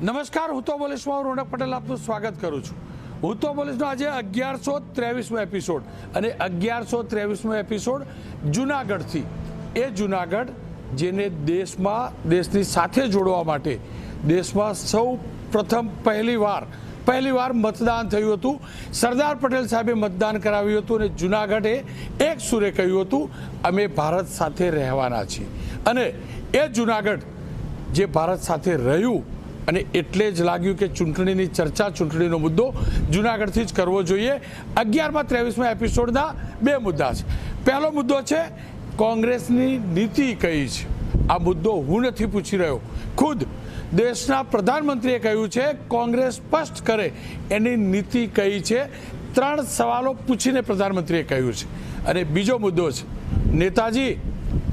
નમસ્કાર, હું તો બોલીશમાં રોનક પટેલ આપનું સ્વાગત કરું છું. હું તો બોલીશનો આજે 1123મો એપિસોડ અને 1123મો એપિસોડ જુનાગઢથી. એ જુનાગઢ જેને દેશની સાથે જોડવા માટે દેશમાં સૌ પ્રથમ પહેલીવાર મતદાન થયું હતું. સરદાર પટેલ સાહેબે મતદાન કરાવ્યું હતું અને જુનાગઢે એક સુરે કહ્યું હતું, અમે ભારત સાથે રહેવાના છીએ. અને એ જુનાગઢ જે ભારત સાથે રહ્યું અને એટલે જ લાગ્યું કે ચૂંટણીની ચર્ચા, ચૂંટણીનો મુદ્દો જુનાગઢથી જ કરવો જોઈએ. 11મા 23મા એપિસોડના બે મુદ્દા છે. પહેલો મુદ્દો છે કોંગ્રેસની નીતિ કઈ છે. આ મુદ્દો હું નથી પૂછી રહ્યો, ખુદ દેશના પ્રધાનમંત્રીએ કહ્યું છે કોંગ્રેસ સ્પષ્ટ કરે એની નીતિ કઈ છે. 3 સવાલો પૂછીને પ્રધાનમંત્રીએ કહ્યું છે. અને બીજો મુદ્દો છે નેતાજી,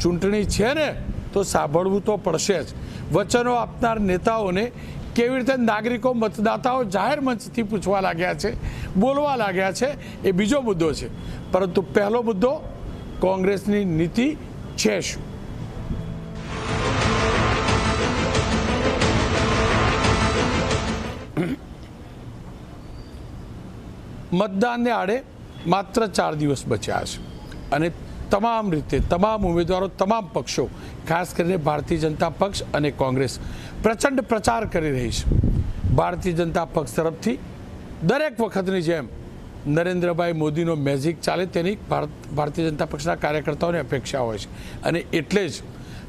ચૂંટણી છે ને તો સાંભળવું તો પડશે જ. વચનો આપનાર નેતાઓને કેવી રીતે નાગરિકો, મતદાતાઓ જાહેર મંચથી પૂછવા લાગ્યા છે, બોલવા લાગ્યા છે, એ બીજો મુદ્દો છે. પરંતુ પહેલો મુદ્દો કોંગ્રેસની નીતિ છે શું. મતદાનને આડે માત્ર 4 દિવસ બચ્યા છે અને તમામ રીતે તમામ ઉમેદવારો, તમામ પક્ષો, ખાસ કરીને ભારતીય જનતા પક્ષ અને કોંગ્રેસ પ્રચંડ પ્રચાર કરી રહી છે. ભારતીય જનતા પક્ષ તરફથી દરેક વખતની જેમ નરેન્દ્રભાઈ મોદીનો મેજિક ચાલે તેની ભારતીય જનતા પક્ષના કાર્યકર્તાઓની અપેક્ષા હોય છે. અને એટલે જ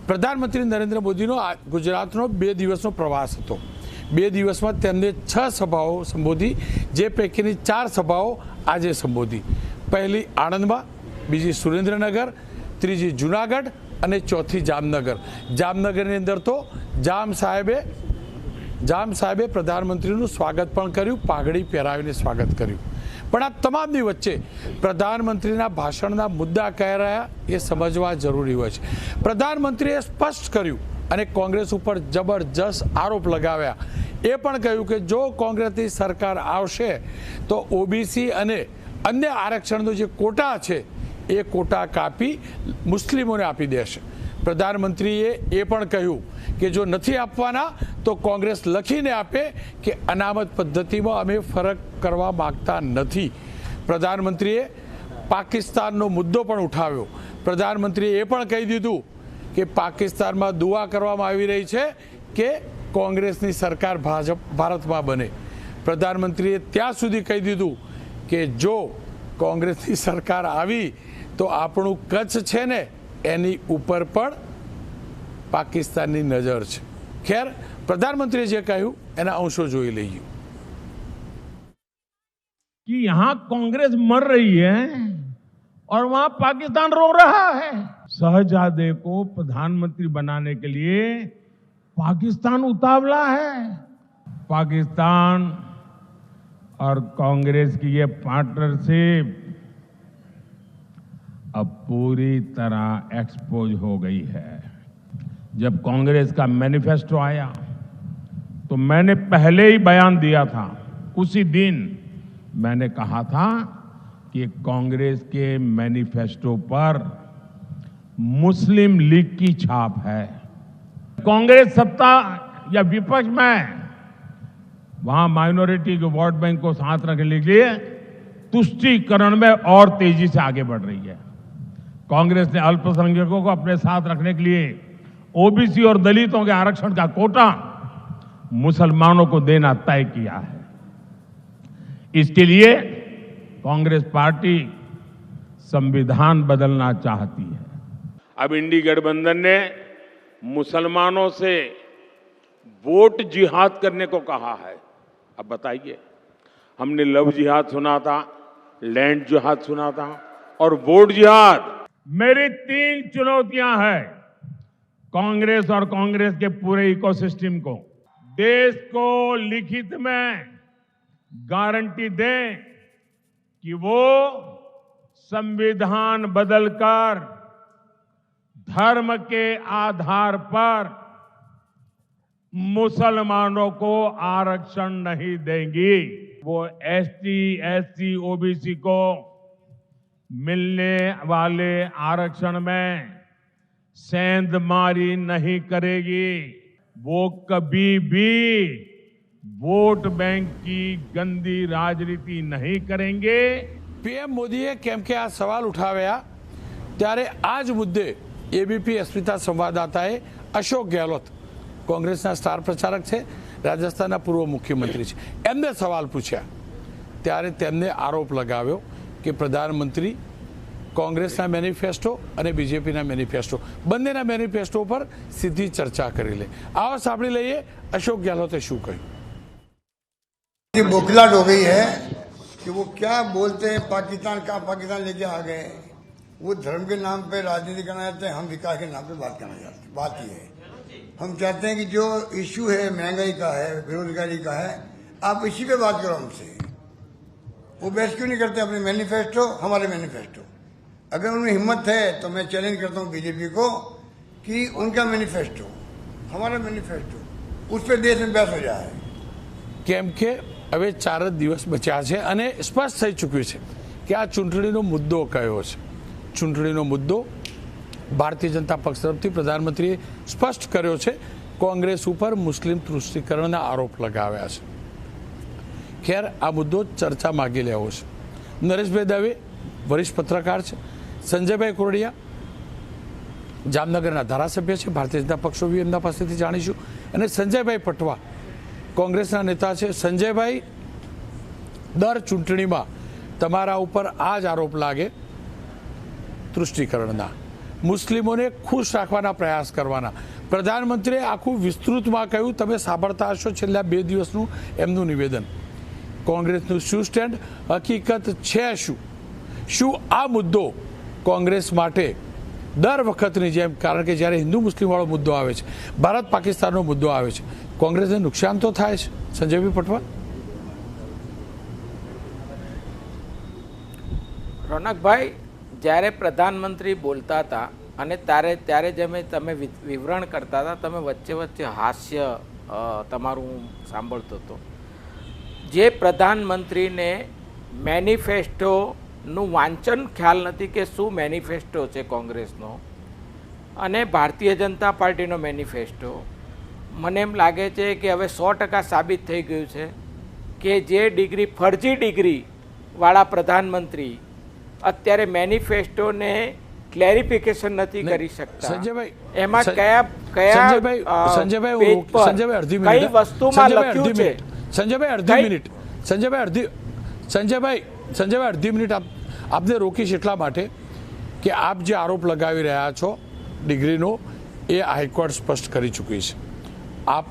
પ્રધાનમંત્રી નરેન્દ્ર મોદીનો ગુજરાતનો 2 દિવસનો પ્રવાસ હતો. 2 દિવસમાં તેમને 6 સભાઓ સંબોધી, જે પૈકીની 4 સભાઓ આજે સંબોધી. પહેલી આણંદમાં, બીજી સુરેન્દ્રનગર, ત્રીજી જુનાગઢ અને ચોથી જામનગર. જામનગરની અંદર તો જામ સાહેબે પ્રધાનમંત્રીનું સ્વાગત પણ કર્યું, પાઘડી પહેરાવીને સ્વાગત કર્યું. પણ આ તમામની વચ્ચે પ્રધાનમંત્રીના ભાષણના મુદ્દા કયા રહ્યા એ સમજવા જરૂરી હોય છે. પ્રધાનમંત્રીએ સ્પષ્ટ કર્યું અને કોંગ્રેસ ઉપર જબરજસ્ત આરોપ લગાવ્યા. એ પણ કહ્યું કે જો કોંગ્રેસની સરકાર આવશે તો ઓબીસી અને અન્ય આરક્ષણનો જે કોટા છે એ કોટા કાપી મુસ્લિમોને આપી દેશે. પ્રધાનમંત્રીએ એ પણ કહ્યું કે જો નથી આપવાના તો કોંગ્રેસ લખીને આપે કે અનામત પદ્ધતિમાં અમે ફરક કરવા માગતા નથી. પ્રધાનમંત્રીએ પાકિસ્તાનનો મુદ્દો પણ ઉઠાવ્યો. પ્રધાનમંત્રીએ એ પણ કહી દીધું કે પાકિસ્તાનમાં દુઆ કરવામાં આવી રહી છે કે કોંગ્રેસની સરકાર ભારતમાં બને. પ્રધાનમંત્રીએ ત્યાં સુધી કહી દીધું કે જો કોંગ્રેસની સરકાર આવી તો આપણું કચ્છ છે ને એની ઉપર પણ પાકિસ્તાનની નજર છે. ખેર, પ્રધાનમંત્રીએ જે કહ્યું એના અંશો જોઈ લઈએ. कि यहां कांग्रेस मर रही है और वहां पाकिस्तान रो रहा है. शहजादे को प्रधानमंत्री बनाने के लिए पाकिस्तान उतावला है. पाकिस्तान और कांग्रेस की ये पार्टनरशिप अब पूरी तरह एक्सपोज हो गई है. जब कांग्रेस का मैनिफेस्टो आया तो मैंने पहले ही बयान दिया था. उसी दिन मैंने कहा था कि कांग्रेस के मैनिफेस्टो पर मुस्लिम लीग की छाप है. कांग्रेस सत्ता या विपक्ष में वहां माइनॉरिटी के वोट बैंक को साथ रखने के लिए तुष्टीकरण में और तेजी से आगे बढ़ रही है. कांग्रेस ने अल्पसंख्यकों को अपने साथ रखने के लिए ओबीसी और दलितों के आरक्षण का कोटा मुसलमानों को देना तय किया है. इसके लिए कांग्रेस पार्टी संविधान बदलना चाहती है. अब इंडी गठबंधन ने मुसलमानों से वोट जिहाद करने को कहा है. अब बताइए, हमने लव जिहाद सुना था, लैंड जिहाद सुना था और वोट जिहाद. मेरी 3 चुनौतियां हैं कांग्रेस और कांग्रेस के पूरे इकोसिस्टम को. देश को लिखित में गारंटी दें कि वो संविधान बदलकर धर्म के आधार पर मुसलमानों को आरक्षण नहीं देंगी. वो एसटी, एससी, ओबीसी को मिलने वाले आरक्षण में सेंधमारी नहीं करेगी. वो कभी भी वोट बैंक की गंदी राजनीति नहीं करेंगे। પીએમ મોદીએ કેમ કે આ સવાલ ઉઠાવ્યા ત્યારે આ જ મુદ્દે એબીપી અસ્મિતા સંવાદદાતાએ અશોક ગેહલોત કોંગ્રેસના સ્ટાર પ્રચારક છે, રાજસ્થાનના પૂર્વ મુખ્યમંત્રી છે, એમને સવાલ પૂછ્યા ત્યારે તેમને આરોપ લગાવ્યો કે પ્રધાનમંત્રી કોંગ્રેસના મેનિફેસ્ટો અને બીજેપીના મેનિફેસ્ટો બંનેના મેનિફેસ્ટો પર સીધી ચર્ચા કરી લે। આવો સાંભળી લઈએ અશોક ગેહલોતે શું કહ્યું। बौखलाहट हो गई है कि वो क्या बोलते हैं, पाकिस्तान का पाकिस्तान लेके आ गए। वो धर्म के नाम पे राजनीति करना चाहते हैं, हम विकास के नाम पे बात करना चाहते हैं। बात ये है, हम चाहते हैं कि जो इश्यू है महंगाई का है, बेरोजगारी का है, आप इसी पे बात करो हमसे। वो बहस क्यों नहीं करते? अपने मैनिफेस्टो, हमारे मैनिफेस्टो। अगर उनमें हिम्मत है तो मैं चैलेंज करता हूँ बीजेपी को कि उनका मैनिफेस्टो, हमारा मैनिफेस्टो, उस पर देश में बहस हो जाए। કેમ કે હવે 4 જ દિવસ બચ્યા છે અને સ્પષ્ટ થઈ ચૂક્યું છે કે આ ચૂંટણીનો મુદ્દો કયો છે। ચૂંટણીનો મુદ્દો ભારતીય જનતા પક્ષ તરફથી પ્રધાનમંત્રીએ સ્પષ્ટ કર્યો છે, કોંગ્રેસ ઉપર મુસ્લિમ તૃષ્ટિકરણના આરોપ લગાવ્યા છે। ખેર આ મુદ્દો ચર્ચા માગી લેવો છે। નરેશભાઈ દવે વરિષ્ઠ પત્રકાર છે, સંજયભાઈ કોરડિયા જામનગરના ધારાસભ્ય છે, ભારતીય જનતા પક્ષ એમના પાસેથી જાણીશું, અને સંજયભાઈ પટવા કોંગ્રેસના નેતા છે। સંજયભાઈ, દર ચૂંટણીમાં તમારા ઉપર આ જ આરોપ લાગે તૃષ્ટિકરણના, મુસ્લિમોને ખુશ રાખવાના પ્રયાસ કરવાના। પ્રધાનમંત્રીએ આખું વિસ્તૃતમાં કહ્યું, તમે સાંભળતા હશો છેલ્લા 2 દિવસનું એમનું નિવેદન। કોંગ્રેસનું શું સ્ટેન્ડ, હકીકત છે શું? શું આ મુદ્દો કોંગ્રેસ માટે દર વખતની જેમ, કારણ કે જ્યારે હિન્દુ મુસ્લિમવાળો મુદ્દો આવે છે, ભારત પાકિસ્તાનનો મુદ્દો આવે છે, કોંગ્રેસને નુકસાન તો થાય છે? સંજયભાઈ પટવા। રોનકભાઈ, જ્યારે પ્રધાનમંત્રી બોલતા હતા અને ત્યારે તમે વિવરણ કરતા હતા, તમે વચ્ચે વચ્ચે હાસ્ય તમારું હું સાંભળતો હતો। જે પ્રધાનમંત્રીને મેનિફેસ્ટોનું વાંચન ખ્યાલ નથી કે શું મેનિફેસ્ટો છે કોંગ્રેસનો અને ભારતીય જનતા પાર્ટીનો મેનિફેસ્ટો, મને એમ લાગે છે કે હવે 100% સાબિત થઈ ગયું છે કે જે ડિગ્રી ફરજી ડિગ્રીવાળા પ્રધાનમંત્રી અત્યારે મેનિફેસ્ટોને ક્લેરિફિકેશન નથી કરી શકતા। સંજયભાઈ, એમાં કઈ વસ્તુમાં લખ્યું છે? સંજયભાઈ અડધી મિનિટ આપને રોકીશ એટલા માટે કે આપ જે આરોપ લગાવી રહ્યા છો ડિગ્રીનો એ હાઈકોર્ટ સ્પષ્ટ કરી ચૂકી છે। આપ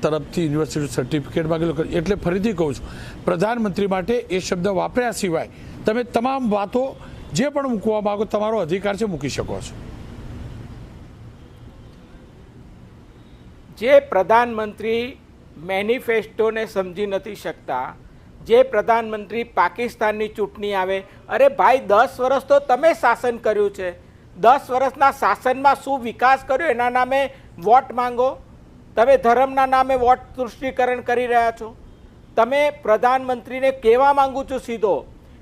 તરફથી યુનિવર્સિટી સર્ટિફિકેટ માંગેલો, એટલે ફરીથી કહું છું, પ્રધાનમંત્રી માટે એ શબ્દ વાપર્યા સિવાય તમે તમામ વાતો જે પણ મૂકવા માંગો તમારો અધિકાર છે, મૂકી શકો છો। જે પ્રધાનમંત્રી મેનિફેસ્ટોને સમજી નથી શકતા, જે પ્રધાનમંત્રી પાકિસ્તાનની ચૂંટણી આવે, અરે ભાઈ 10 વર્ષ તો તમે શાસન કર્યું છે, 10 વર્ષના શાસનમાં શું વિકાસ કર્યો એના નામે વોટ માંગો? તમે ધર્મના નામે વોટ તૃષ્ટિકરણ કરી રહ્યા છો। તમે પ્રધાનમંત્રીને કહેવા માંગુ છું સીધો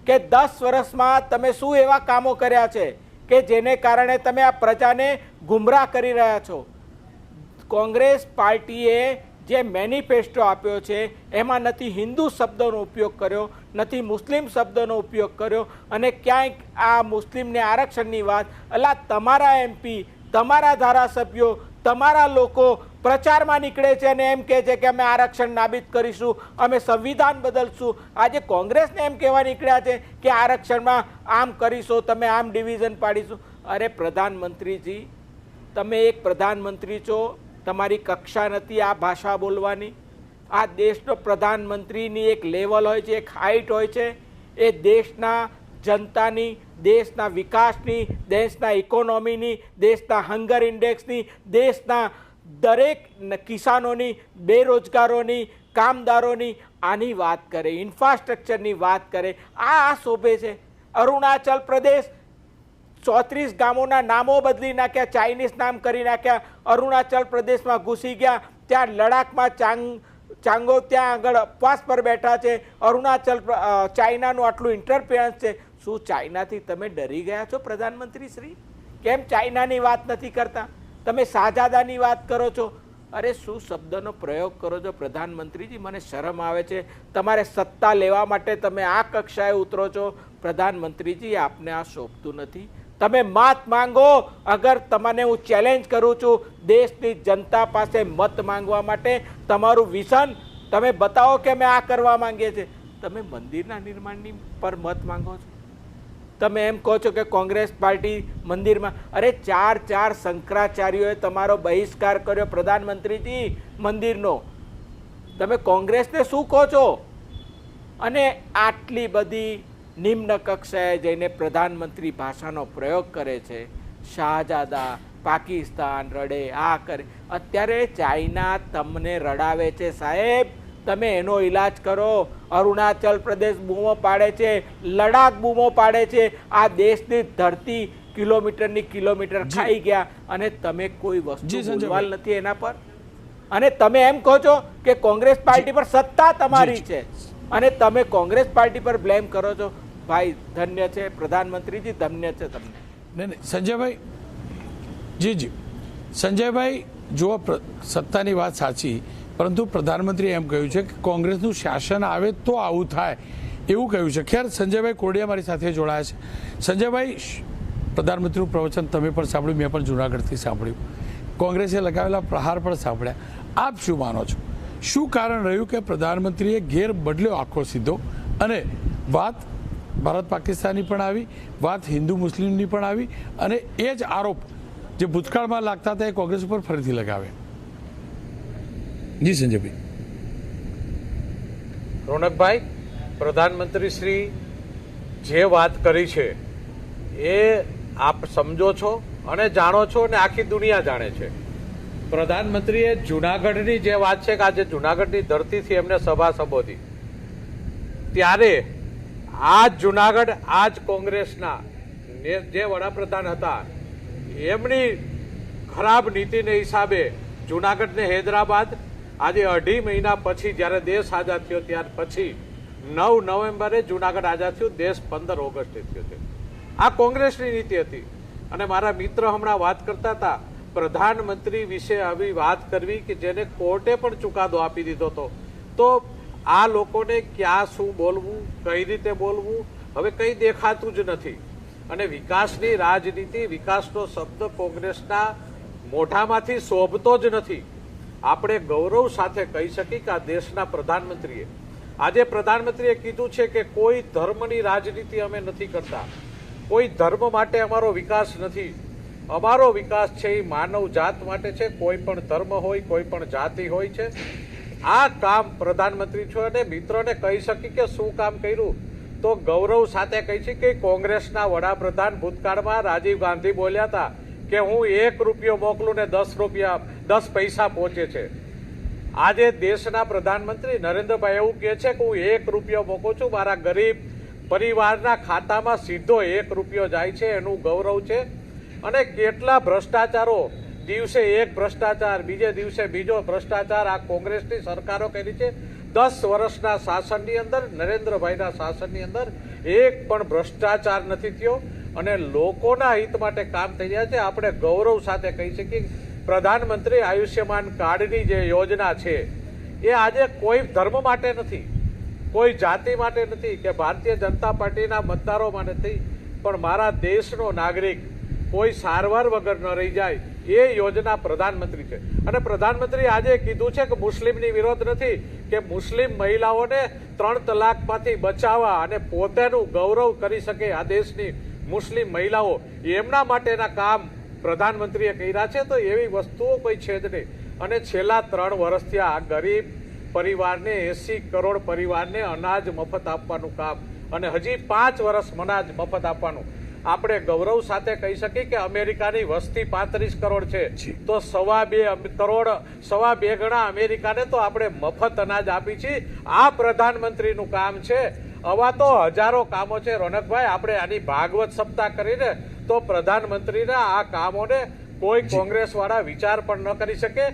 કે 10 વર્ષમાં તમે શું એવા કામો કર્યા છે કે જેને કારણે તમે આ પ્રજાને ગુમરાહ કરી રહ્યા છો। કોંગ્રેસ પાર્ટીએ જે મેનિફેસ્ટો આપ્યો છે એમાં નથી હિન્દુ શબ્દનો ઉપયોગ કર્યો, નથી મુસ્લિમ શબ્દનો ઉપયોગ કર્યો, અને ક્યાંય આ મુસ્લિમને આરક્ષણની વાત, અલા તમારા એમપી, તમારા ધારાસભ્યો, તમારા લોકો પ્રચારમાં નીકળે છે અને એમ કહે છે કે અમે આરક્ષણ નાબૂદ કરીશું, અમે સંવિધાન બદલશું। આજે કોંગ્રેસને એમ કહેવા નીકળ્યા છે કે આરક્ષણમાં આમ કરીશું, તમે આમ ડિવિઝન પાડીશું। અરે પ્રધાનમંત્રીજી, તમે એક પ્રધાનમંત્રી છો, તમારી કક્ષા નથી આ ભાષા બોલવાની। આ દેશનો પ્રધાનમંત્રીની એક લેવલ હોય છે, એક હાઇટ હોય છે, એ દેશના જનતાની, દેશના વિકાસની, દેશના ઇકોનોમીની, દેશના હંગર ઇન્ડેક્સની, દેશના દરેક કિસાનોની, બેરોજગારોની, કામદારોની આની વાત કરે, ઇન્ફ્રાસ્ટ્રક્ચરની વાત કરે। આ શોભે છે? અરુણાચલ પ્રદેશ 34 ગામોના નામો બદલી નાખ્યા, ચાઇનીઝ નામ કરી નાખ્યા, અરુણાચલ પ્રદેશમાં ઘૂસી ગયા, ત્યાં લડાખમાં ચાંગો ત્યાં આગળ ઉપવાસ પર બેઠા છે। અરુણાચલ ચાઇનાનું આટલું ઇન્ટરફેરન્સ છે। શું ચાઇનાથી તમે ડરી ગયા છો પ્રધાનમંત્રી શ્રી? કેમ ચાઇનાની વાત નથી કરતા? તમે શાહજાદાની વાત કરો છો। અરે શું શબ્દનો પ્રયોગ કરો છો પ્રધાનમંત્રીજી, મને શરમ આવે છે. તમારે સત્તા લેવા માટે તમે આ કક્ષાએ ઉતરો છો. પ્રધાનમંત્રીજી, આપને આ શોભતું નથી. તમે મત માંગો. અગર તમને હું ચેલેન્જ કરું છું દેશની જનતા પાસે મત માંગવા માટે, તમારું વિઝન તમે બતાવો કે અમે આ કરવા માંગીએ છીએ. તમે મંદિરના નિર્માણની પર મત માંગો છો. તમે એમ કહો છો કે કોંગ્રેસ પાર્ટી મંદિરમાં, અરે ચાર શંકરાચાર્યોએ તમારો બહિષ્કાર કર્યો પ્રધાનમંત્રીજી મંદિરનો. તમે કોંગ્રેસને શું કહો છો? અને આટલી બધી નિમ્ન કક્ષાએ જઈને પ્રધાનમંત્રી ભાષાનો પ્રયોગ કરે છે. શાહજાદા પાકિસ્તાન રડે, આ કરે. અત્યારે ચાઇના તમને રડાવે છે સાહેબ, તમે એનો ઈલાજ કરો. અરુણાચલ પ્રદેશ બૂમો પાડે છે, લડાખ બૂમો પાડે છે. આ દેશની ધરતી કિલોમીટર ખાઈ ગયા અને તમે કોઈ વસ્તુ બોલવાલ નથી એના પર. અને તમે એમ કહો છો કે કોંગ્રેસ પાર્ટી પર સત્તા તમારી છે અને તમે કોંગ્રેસ પાર્ટી પર બ્લેમ કરો છો. ભાઈ ધન્ય છે પ્રધાનમંત્રીજી, ધન્ય છે તમને. નહીં સંજયભાઈ, જી સંજયભાઈ, જુઓ સત્તાની વાત સાચી, પરંતુ પ્રધાનમંત્રીએ એમ કહ્યું છે કે કોંગ્રેસનું શાસન આવે તો આવું થાય એવું કહ્યું છે. ખેર, સંજયભાઈ કોડિયા મારી સાથે જોડાયા છે. સંજયભાઈ, પ્રધાનમંત્રીનું પ્રવચન તમે પણ સાંભળ્યું, મેં પણ જૂનાગઢથી સાંભળ્યું, કોંગ્રેસે લગાવેલા પ્રહાર પણ સાંભળ્યા. આપ શું માનો છો? શું કારણ રહ્યું કે પ્રધાનમંત્રીએ ઘેર બદલ્યો આખો સીધો અને વાત ભારત પાકિસ્તાનની પણ આવી, વાત હિન્દુ મુસ્લિમની પણ આવી અને એ જ આરોપ જે ભૂતકાળમાં લાગતા હતા એ કોંગ્રેસ ઉપર ફરીથી લગાવે? જી સંજયભાઈ. રોનકભાઈ, પ્રધાનમંત્રી શ્રી જે વાત કરી છે એ આપ સમજો છો અને જાણો છો અને આખી દુનિયા જાણે છે. પ્રધાનમંત્રીએ જુનાગઢની જે વાત છે કે આજે જુનાગઢની ધરતીથી એમને સભા સંબોધી, ત્યારે આ જુનાગઢ આજ કોંગ્રેસના જે વડાપ્રધાન હતા એમની ખરાબ નીતિને હિસાબે જુનાગઢને હૈદરાબાદ આજે 2.5 મહિના પછી જ્યારે દેશ આઝાદ થયો ત્યાર પછી 9 નવેમ્બરે જુનાગઢ આઝાદ થયું, દેશ 15 ઓગસ્ટે થયો છે. આ કોંગ્રેસની નીતિ હતી. અને મારા મિત્ર હમણાં વાત કરતા હતા, પ્રધાનમંત્રી વિશે આવી વાત કરવી કે જેને કોર્ટે પણ ચુકાદો આપી દીધો હતો, તો આ લોકોને ક્યાં શું બોલવું, કઈ રીતે બોલવું, હવે કંઈ દેખાતું જ નથી. અને વિકાસની રાજનીતિ, વિકાસનો શબ્દ કોંગ્રેસના મોઢામાંથી શોભતો જ નથી. આપણે ગૌરવ સાથે કહી શકીએ કે આ દેશના પ્રધાનમંત્રીએ, આજે પ્રધાનમંત્રીએ કીધું છે કે કોઈ ધર્મની રાજનીતિ અમે નથી કરતા, કોઈ ધર્મ માટે અમારો વિકાસ નથી, અમારો વિકાસ છે એ માનવ જાત માટે છે. કોઈ પણ ધર્મ હોય, કોઈ પણ જાતિ હોય છે. આ કામ પ્રધાનમંત્રી છો અને મિત્રોને કહી શકી કે શું કામ કર્યું, તો ગૌરવ સાથે કહી છે કે કોંગ્રેસના વડાપ્રધાન ભૂતકાળમાં રાજીવ ગાંધી બોલ્યા હતા કે હું 1 રૂપિયો મોકલું ને 10 પૈસા પહોંચે છે. આજે દેશના પ્રધાનમંત્રી નરેન્દ્રભાઈ એવું કહે છે કે હું 1 રૂપિયો મોકલું છું, મારા ગરીબ પરિવારના ખાતામાં સીધો 1 રૂપિયો જાય છે, એનું ગૌરવ છે. અને કેટલા ભ્રષ્ટાચારો, દિવસે એક ભ્રષ્ટાચાર, બીજે દિવસે બીજો ભ્રષ્ટાચાર આ કોંગ્રેસની સરકારો કરી છે. 10 વર્ષના શાસનની અંદર, નરેન્દ્રભાઈના શાસનની અંદર એક પણ ભ્રષ્ટાચાર નથી થયો અને લોકોના હિત માટે કામ થઈ રહ્યા છે. આપણે ગૌરવ સાથે કહી શકીએ પ્રધાનમંત્રી આયુષ્યમાન કાર્ડની જે યોજના છે એ આજે કોઈ ધર્મ માટે નથી, કોઈ જાતિ માટે નથી કે ભારતીય જનતા પાર્ટીના મતદારોમાં નથી, પણ મારા દેશનો નાગરિક કોઈ સારવાર વગર ન રહી જાય એ યોજના પ્રધાનમંત્રી છે. અને પ્રધાનમંત્રી આજે કીધું છે કે મુસ્લિમની વિરોધ નથી, કે મુસ્લિમ મહિલાઓને 3 તલાકમાંથી બચાવવા અને પોતાનું ગૌરવ કરી શકે આ દેશની મુસ્લિમ મહિલાઓ, એમના માટેના કામ પ્રધાનમંત્રીએ કર્યા છે. તો એવી વસ્તુઓ કોઈ છે જ નહીં. અને છેલ્લા 3 વર્ષથી આ ગરીબ પરિવારને, 80 કરોડ પરિવારને અનાજ મફત આપવાનું કામ, અને હજી 5 વર્ષ અનાજ મફત આપવાનું. આપણે ગૌરવ સાથે કહી શકીએ કે અમેરિકાની વસ્તી 35 કરોડ છે, તો 2.5 ગણા અમેરિકાને તો આપણે મફત અનાજ આપી છીએ. આ પ્રધાનમંત્રીનું કામ છે. આવા તો હજારો કામો છે રોનકભાઈ. આપણે આની ભાગવત સપ્તાહ કરીને તો પ્રધાનમંત્રીના આ કામોને કોઈ કોંગ્રેસ વાળા વિચાર પણ ન કરી શકે.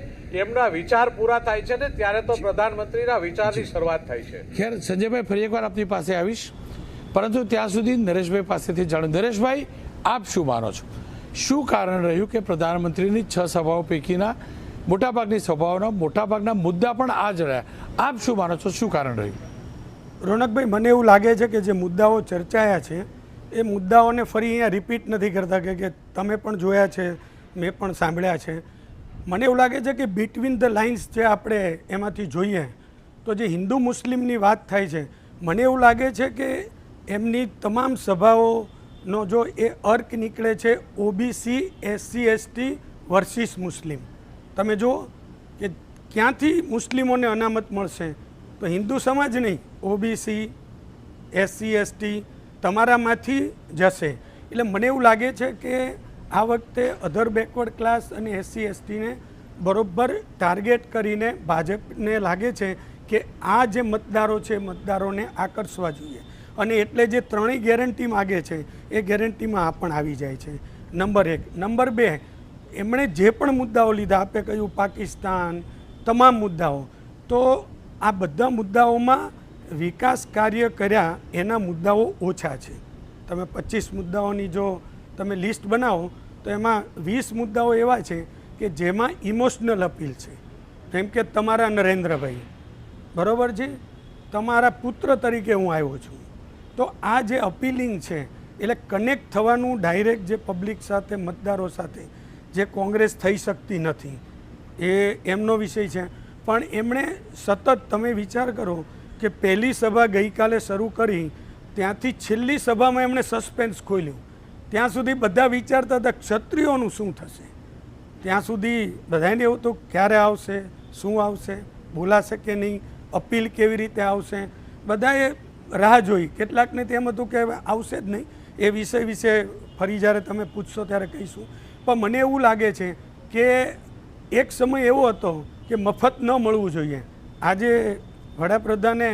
એમના વિચાર પૂરા થાય છે ને ત્યારે તો પ્રધાનમંત્રીના વિચારની શરૂઆત થાય છે. ખેર સંજયભાઈ, ફરી એકવાર આપની પાસે આવીશ, પરંતુ ત્યાં સુધી નરેશભાઈ પાસેથી જાણો. નરેશભાઈ, આપ શું માનો છો? શું કારણ રહ્યું કે પ્રધાનમંત્રીની 6 સભાઓ પૈકીના મોટાભાગની સભાઓના મોટાભાગના મુદ્દા પણ આ જ રહ્યા. આપ શું માનો છો, શું કારણ રહ્યું? રોનકભાઈ, મને એવું લાગે છે કે જે મુદ્દાઓ ચર્ચાયા છે એ મુદ્દાઓને ફરી અહીંયા રિપીટ નથી કરતા કે તમે પણ જોયા છે, મેં પણ સાંભળ્યા છે. મને એવું લાગે છે કે બિટવીન ધ લાઇન્સ જે આપણે એમાંથી જોઈએ તો જે હિન્દુ મુસ્લિમની વાત થાય છે, મને એવું લાગે છે કે એમની તમામ સભાઓનો જો એ અર્ક નીકળે છે ઓબીસી SC ST વર્સિસ મુસ્લિમ. તમે જુઓ કે ક્યાંથી મુસ્લિમોને અનામત મળશે, તો હિન્દુ સમાજ નહીં, ઓબીસી SC ST તમારામાંથી જશે. એટલે મને એવું લાગે છે કે આ વખતે અધર બેકવર્ડ ક્લાસ અને SC STને બરોબર ટાર્ગેટ કરીને ભાજપને લાગે છે કે આ જે મતદારો છે મતદારોને આકર્ષવા જોઈએ, અને એટલે જે ત્રણેય ગેરંટી માગે છે એ ગેરંટીમાં આ પણ આવી જાય છે. નંબર 1. નંબર 2, એમણે જે પણ મુદ્દાઓ લીધા, આપે કહ્યું પાકિસ્તાન, તમામ મુદ્દાઓ, તો આ બધા મુદ્દાઓમાં વિકાસ કાર્ય કર્યા એના મુદ્દાઓ ઓછા છે. તમે 25 મુદ્દાઓની જો તમે લિસ્ટ બનાવો તો એમાં 20 મુદ્દાઓ એવા છે કે જેમાં ઇમોશનલ અપીલ છે. જેમ કે તમારા નરેન્દ્રભાઈ, બરાબર છે, તમારા પુત્ર તરીકે હું આવ્યો છું. તો આ જે અપીલિંગ છે એટલે કનેક્ટ થવાનું ડાયરેક્ટ જે પબ્લિક સાથે, મતદારો સાથે, જે કોંગ્રેસ થઈ શકતી નથી, એ એમનો વિષય છે. પણ એમણે સતત, તમે વિચાર કરો કે પહેલી સભા ગઈકાલે શરૂ કરી ત્યાંથી છેલ્લી સભામાં એમણે સસ્પેન્સ ખોલ્યું. ત્યાં સુધી બધા વિચારતા હતા ક્ષત્રિયોનું શું થશે, ત્યાં સુધી બધાને એવું તો ક્યારે આવશે, શું આવશે, બોલાશે કે નહીં, અપીલ કેવી રીતે આવશે, બધાએ રાહ જોઈ. કેટલાકને તેમ હતું કે આવશે જ નહીં, એ વિષય વિશે ફરી જ્યારે તમે પૂછશો ત્યારે કહીશું. પણ મને એવું લાગે છે કે એક સમય એવો હતો કે મફત ન મળવું જોઈએ. આજે વડાપ્રધાને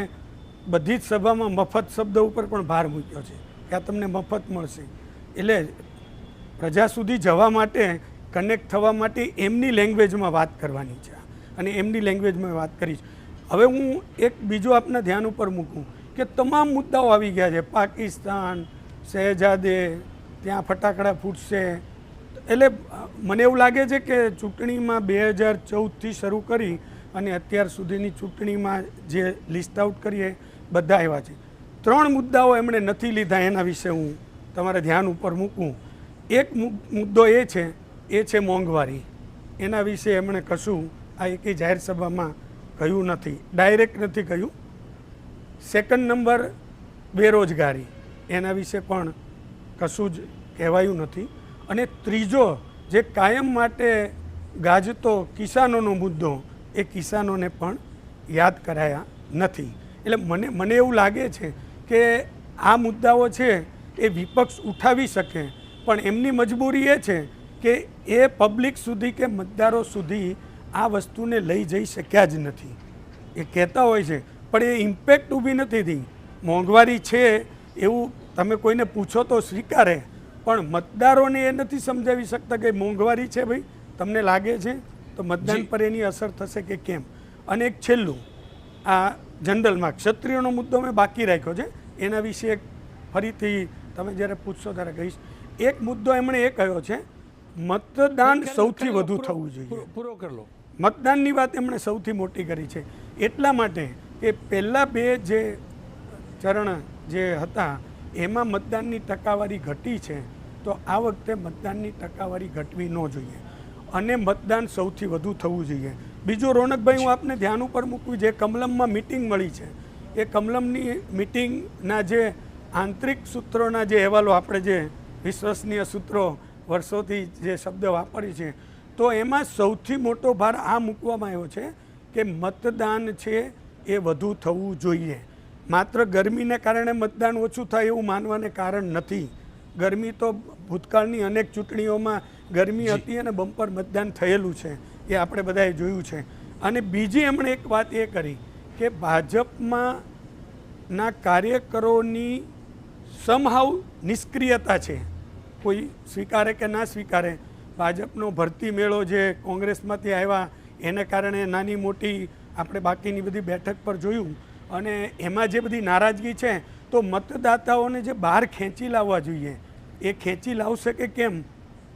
બધી જ સભામાં મફત શબ્દ ઉપર પણ ભાર મૂક્યો છે કે આ તમને મફત મળશે. એટલે પ્રજા સુધી જવા માટે, કનેક્ટ થવા માટે એમની લેંગ્વેજમાં વાત કરવાની છે, અને એમની લેંગ્વેજમાં વાત કરીશ. હવે હું એક બીજો આપના ધ્યાન ઉપર મૂકું કે તમામ મુદ્દાઓ આવી ગયા છે. પાકિસ્તાન, શહેજાદે, ત્યાં ફટાકડા ફૂટશે. એટલે મને એવું લાગે છે કે ચૂંટણીમાં 2014થી શરૂ કરી અને અત્યાર સુધીની ચૂંટણીમાં જે લિસ્ટ આઉટ કરીએ બધા આવ્યા છે. 3 મુદ્દાઓ એમણે નથી લીધા, એના વિશે હું તમારા ધ્યાન ઉપર મૂકું. એક મુદ્દો એ છે મોંઘવારી. એના વિશે એમણે કશું આ એકેય જાહેર સભામાં કહ્યું નથી, ડાયરેક્ટ નથી કહ્યું. સેકન્ડ નંબર બેરોજગારી, એના વિશે પણ કશું જ કહેવાયું નથી. અને ત્રીજો જે કાયમ માટે ગાજતો કિસાનોનો મુદ્દો, એ કિસાનોને પણ યાદ કરાયા નથી. એટલે મને એવું લાગે છે કે આ મુદ્દાઓ છે એ વિપક્ષ ઉઠાવી શકે, પણ એમની મજબૂરી એ છે કે એ પબ્લિક સુધી કે મતદારો સુધી આ વસ્તુને લઈ જઈ શક્યા જ નથી. એ કહેતા હોય છે પણ એ ઇમ્પેક્ટ ઊભી નથી થઈ. મોંઘવારી છે એવું તમે કોઈને પૂછો તો સ્વીકારે, પણ મતદારોને એ નથી સમજાવી શકતા કે મોંઘવારી છે ભાઈ, તમને લાગે છે તો મતદાન પર એની અસર થશે કે કેમ. અને એક છેલ્લું, આ જનરલમાં ક્ષત્રિયોનો મુદ્દો મેં બાકી રાખ્યો છે, એના વિશે એક ફરીથી તમે જ્યારે પૂછશો ત્યારે કહીશ. એક મુદ્દો એમણે એ કહ્યો છે મતદાન સૌથી વધુ થવું જોઈએ. પૂરો કરી લો. મતદાનની વાત એમણે સૌથી મોટી કરી છે, એટલા માટે કે પહેલાં 2 જે ચરણ જે હતા એમાં મતદાનની ટકાવારી ઘટી છે, તો આ વખતે મતદાનની ટકાવારી ઘટવી ન જોઈએ અને મતદાન સૌથી વધુ થવું જોઈએ. બીજું રોનકભાઈ, હું આપને ધ્યાન ઉપર મૂકવું, જે કમલમમાં મિટિંગ મળી છે, એ કમલમની મિટિંગના જે આંતરિક સૂત્રોના જે અહેવાલો, આપણે જે વિશ્વસનીય સૂત્રો વર્ષોથી જે શબ્દ વાપરી છે, તો એમાં સૌથી મોટો ભાર આ મૂકવામાં આવ્યો છે કે મતદાન છે એ વધુ થવું જોઈએ. માત્ર ગરમીને કારણે મતદાન ઓછું થાય એવું માનવાને કારણ નથી. ગરમી તો ભૂતકાળની અનેક ચૂંટણીઓમાં ગરમી હતી અને બમ્પર મતદાન થયેલું છે, એ આપણે બધાએ જોયું છે. અને બીજી એમણે એક વાત એ કરી કે ભાજપમાં ના કાર્યકરોની સમહાવ નિષ્ક્રિયતા છે. કોઈ સ્વીકારે કે ના સ્વીકારે, ભાજપનો ભરતી મેળો જે કોંગ્રેસમાંથી આવ્યા એને કારણે નાની મોટી આપણે બાકીની બધી બેઠક પર જોયું, અને એમાં જે બધી નારાજગી છે, તો મતદાતાઓને જે બહાર ખેંચી લાવવા જોઈએ એ ખેંચી લાવશે કે કેમ?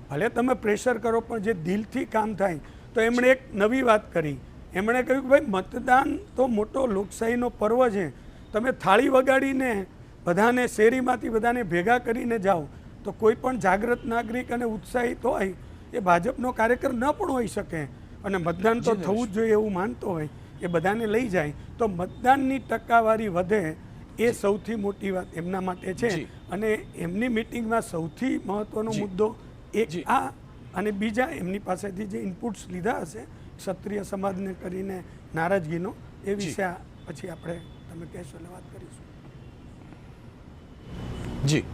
ભલે તમે પ્રેશર કરો, પણ જે દિલથી કામ થાય. તો તો એમણે એક નવી વાત કરી. એમણે કહ્યું કે ભાઈ મતદાન તો મોટો લોકશાહીનો પર્વ છે, તમે થાળી વગાડીને બધાને શેરીમાંથી બધાને ભેગા કરીને જાઓ તો કોઈ પણ જાગૃત નાગરિક અને ઉત્સાહિત હોય એ ભાજપનો કાર્યકર ન પણ હોઈ શકે, અને મતદાન તો થવું જ જોઈએ એવું માનતો હોય એ બધાને લઈ જાય તો મતદાનની ટકાવારી વધે એ સૌથી મોટી વાત એમના માટે છે. અને એમની મિટિંગમાં સૌથી મહત્વનો મુદ્દો એક આ, અને બીજા એમની પાસેથી જે ઇનપુટ્સ લીધા હશે ક્ષત્રિય સમાજને કરીને નારાજગીનો, એ વિશે પછી આપણે તમે કહેશો એટલે વાત કરીશું. જી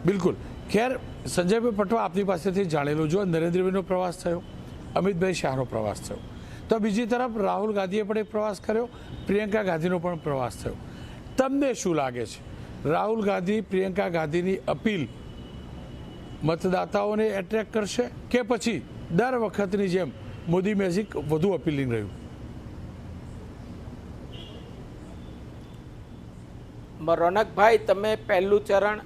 બિલકુલ. ખેર સંજયભાઈ પટવા આપની પાસેથી જાણેલું, જો નરેન્દ્રભાઈનો પ્રવાસ થયો, અમિતભાઈ શાહનો પ્રવાસ થયો, તો બીજી તરફ રાહુલ ગાંધીએ પણ એક પ્રવાસ કર્યો, પ્રિયંકા ગાંધીનો પણ પ્રવાસ થયો. તમને શું લાગે છે, રાહુલ ગાંધી પ્રિયંકા ગાંધીની અપીલ મતદાતાઓને એટ્રેક્ટ કરશે કે પછી દર વખતની જેમ મોદી મેજિક વધુ અપીલિંગ રહ્યું? રોનકભાઈ, તમે પહેલું ચરણ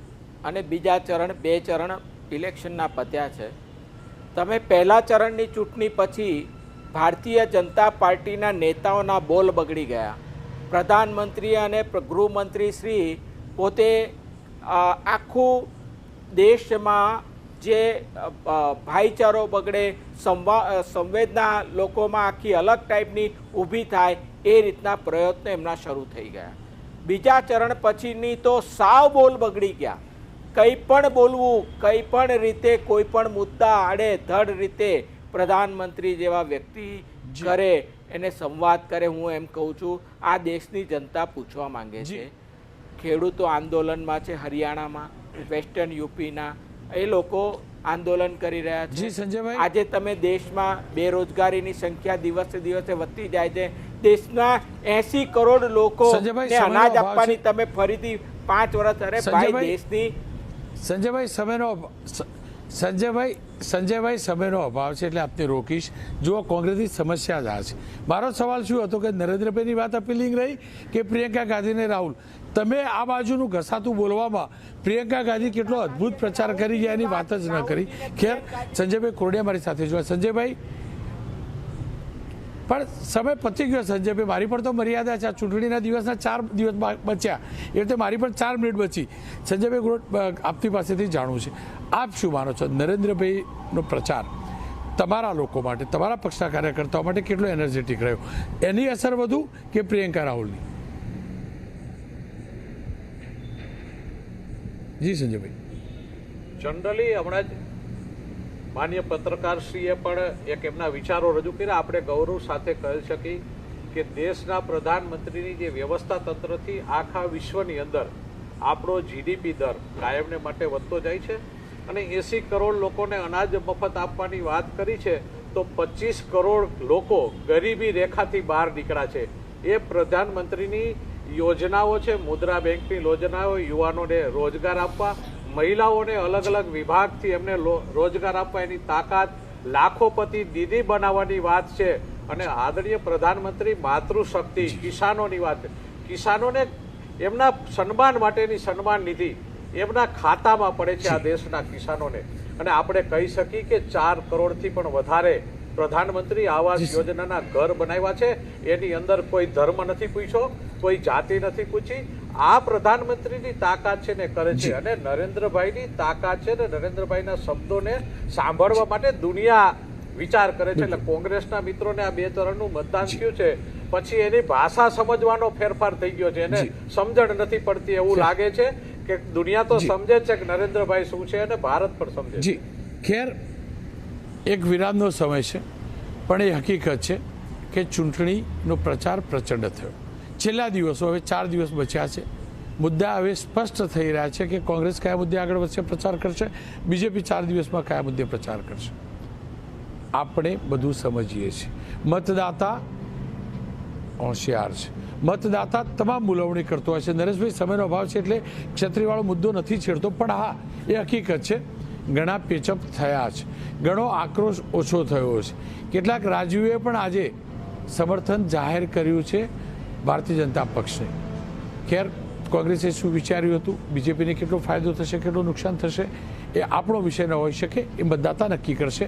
અને બીજા ચરણ, 2 ચરણ ઇલેક્શનના પત્યા છે. તમે પહેલા ચરણની ચૂંટણી પછી ભારતીય જનતા પાર્ટીના નેતાઓના બોલ બગડી ગયા. પ્રધાનમંત્રી અને ગૃહમંત્રી શ્રી પોતે આખું દેશમાં જે ભાઈચારો બગડે, સંવેદના લોકોમાં આખી અલગ ટાઈપની ઊભી થાય એ રીતના પ્રયત્નો એમના શરૂ થઈ ગયા. બીજા ચરણ પછીની તો સાવ બોલ બગડી ગયા. કંઈ પણ બોલવું, કંઈ પણ રીતે કોઈ પણ મુદ્દા આડેધડ રીતે પ્રધાનમંત્રી જેવા વ્યક્તિ કરે, એને સંવાદ કરે. હું એમ કહું છું, આ દેશની જનતા પૂછવા માંગે છે. ખેડૂતો આંદોલનમાં છે હરિયાણામાં, વેસ્ટર્ન યુપીના, એ લોકો આંદોલન કરી રહ્યા છે. સંજયભાઈ, આજે તમે દેશમાં બેરોજગારીની સંખ્યા દિવસે દિવસે વધતી જાય છે. દેશના 80 કરોડ લોકો અનાજ આપવાની તમે ફરીથી 5 વર્ષ, અરે ભાઈ દેશની સંજયભાઈ સમયનો અભાવ છે એટલે આપને રોકીશ. જુઓ, કોંગ્રેસની સમસ્યા જ આ છે. મારો સવાલ શું હતો કે નરેન્દ્રભાઈની વાત અપીલિંગ રહી કે પ્રિયંકા ગાંધીને રાહુલ? તમે આ બાજુનું ઘસાતું બોલવામાં પ્રિયંકા ગાંધી કેટલો અદ્ભુત પ્રચાર કરી ગયા એની વાત જ ન કરી. ખેર, સંજયભાઈ કોરડિયા મારી સાથે જોવા. સંજયભાઈ, પણ સમય પતી ગયો સંજયભાઈ, મારી પણ તો મર્યાદા છે. આ ચૂંટણીના દિવસના 4 દિવસ બચ્યા, એ રીતે મારી પણ 4 મિનિટ બચી. સંજયભાઈ, આપની પાસેથી જાણવું છે, આપ શું માનો છો, નરેન્દ્રભાઈનો પ્રચાર તમારા લોકો માટે, તમારા પક્ષના કાર્યકર્તાઓ માટે કેટલો એનર્જેટિક રહ્યો? એની અસર વધુ કે પ્રિયંકા રાહુલની? જી સંજયભાઈ. જનરલી હમણાં જ માન્ય પત્રકારશ્રીએ પણ એક એમના વિચારો રજૂ કર્યા. આપણે ગૌરવ સાથે કહી શકીએ કે દેશના પ્રધાનમંત્રીની જે વ્યવસ્થા તંત્રથી આખા વિશ્વની અંદર આપણો જીડીપી દર કાયમને માટે વધતો જાય છે, અને 80 કરોડ લોકોને અનાજ મફત આપવાની વાત કરી છે, તો 25 કરોડ લોકો ગરીબી રેખાથી બહાર નીકળ્યા છે. એ પ્રધાનમંત્રીની યોજનાઓ છે, મુદ્રા બેંકની યોજનાઓ, યુવાનોને રોજગાર આપવા, મહિલાઓને અલગ અલગ વિભાગથી એમને રોજગાર આપવા, એની તાકાત, લાખોપતિ દીદી બનાવવાની વાત છે. અને આદરણીય પ્રધાનમંત્રી માતૃશક્તિ, કિસાનોની વાત, કિસાનોને એમના સન્માન માટેની સન્માન નિધિ એમના ખાતામાં પડે છે આ દેશના કિસાનોને. અને આપણે કહી શકીએ કે 4 કરોડથી પણ વધારે પ્રધાનમંત્રી આવાસ યોજનાના ઘર બનાવ્યા છે. એની અંદર કોઈ ધર્મ નથી પૂછ્યો, કોઈ જાતિ નથી પૂછી. આ પ્રધાનમંત્રીની તાકાત છે ને કરે છે. અને નરેન્દ્રભાઈની તાકાત છે ને નરેન્દ્રભાઈના શબ્દોને સાંભળવા માટે દુનિયા વિચાર કરે છે. એટલે કોંગ્રેસના મિત્રોને આ 2 ચરણનું મતદાન થયું છે પછી એની ભાષા સમજવાનો ફેરફાર થઈ ગયો છે. એને સમજણ નથી પડતી એવું લાગે છે કે દુનિયા તો સમજે છે કે નરેન્દ્રભાઈ શું છે અને ભારત પણ સમજે છે. ખેર, એક વિરામનો સમય છે, પણ એ હકીકત છે કે ચૂંટણીનો પ્રચાર પ્રચંડ થયો. છેલ્લા દિવસો, હવે 4 દિવસ બચ્યા છે. મુદ્દા હવે સ્પષ્ટ થઈ રહ્યા છે કે કોંગ્રેસ કયા મુદ્દે આગળ વધશે, પ્રચાર કરશે, બીજેપી 4 દિવસમાં કયા મુદ્દે પ્રચાર કરશે. આપણે બધું સમજીએ છીએ. મતદાતા હોશિયાર છે, મતદાતા તમામ બોલવણી કરતો હોય છે. નરેશભાઈ, સમયનો અભાવ છે એટલે ક્ષત્રિયવાળો મુદ્દો નથી છેડતો, પણ હા, એ હકીકત છે ઘણા પેચઅપ થયા છે, ઘણો આક્રોશ ઓછો થયો છે. કેટલાક રાજવીઓએ પણ આજે સમર્થન જાહેર કર્યું છે ભારતીય જનતા પક્ષને. ખેર, કોંગ્રેસે શું વિચાર્યું હતું, બીજેપીને કેટલો ફાયદો થશે, કેટલું નુકસાન થશે, એ આપણો વિષય ન હોઈ શકે, એ મતદાતા નક્કી કરશે.